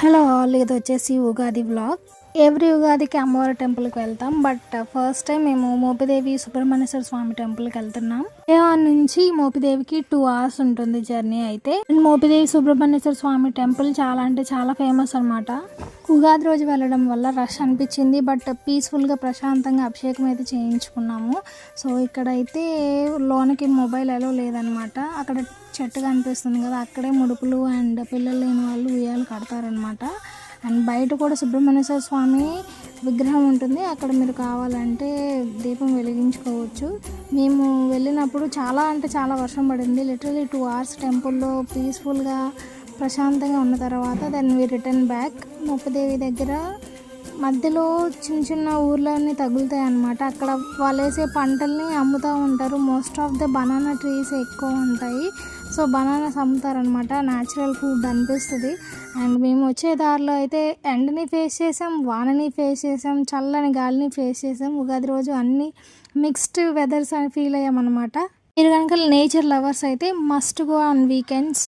Hello all, ఇది వచ్చేసి Ugadi vlog. Every ఉగాదికి అమ్మవారి టెంపుల్కి వెళ్తాం. బట్ ఫస్ట్ టైం మేము మోపిదేవి సుబ్రహ్మణ్యేశ్వర స్వామి టెంపుల్కి వెళ్తున్నాం. విజయవాడ నుంచి మోపిదేవికి 2 hours ఉంటుంది జర్నీ. అయితే మోపిదేవి సుబ్రహ్మణ్యేశ్వర స్వామి టెంపుల్ చాలా అంటే చాలా ఫేమస్ అనమాట. ఉగాది రోజు వెళ్ళడం వల్ల రష్ అనిపించింది, బట్ పీస్ఫుల్గా ప్రశాంతంగా అభిషేకం అయితే చేయించుకున్నాము. సో ఇక్కడైతే లోనకి మొబైల్ అలో లేదనమాట. అక్కడ చెట్టు కనిపిస్తుంది కదా, అక్కడే ముడుపులు అండ్ పిల్లలు లేని వాళ్ళు ఉయ్యాలు కడతారనమాట. అండ్ బయట కూడా సుబ్రహ్మణ్యేశ్వర స్వామి విగ్రహం ఉంటుంది, అక్కడ మీరు కావాలంటే దీపం వెలిగించుకోవచ్చు. మేము వెళ్ళినప్పుడు చాలా అంటే చాలా వర్షం పడింది. లిటరలీ 2 hours టెంపుల్లో పీస్ఫుల్గా ప్రశాంతంగా ఉన్న తర్వాత then we return back. Mopidevi దగ్గర మధ్యలో చిన్న చిన్న ఊర్లన్నీ తగులుతాయి అన్నమాట. అక్కడ వాళ్ళు వేసే పంటల్ని అమ్ముతూ ఉంటారు. Most of the banana trees ఎక్కువ ఉంటాయి. సో బనానాస్ అమ్ముతారనమాట. న్యాచురల్ ఫుడ్ అనిపిస్తుంది. అండ్ మేము వచ్చే దారిలో అయితే ఎండని ఫేస్ చేసాం, వానని ఫేస్ చేసాం, చల్లని గాలిని ఫేస్ చేసాం. ఉగాది రోజు అన్ని మిక్స్డ్ వెదర్స్ అని ఫీల్ అయ్యామన్నమాట. మీరు కనుక నేచర్ లవర్స్ అయితే మస్ట్ గో ఆన్ వీకెండ్స్.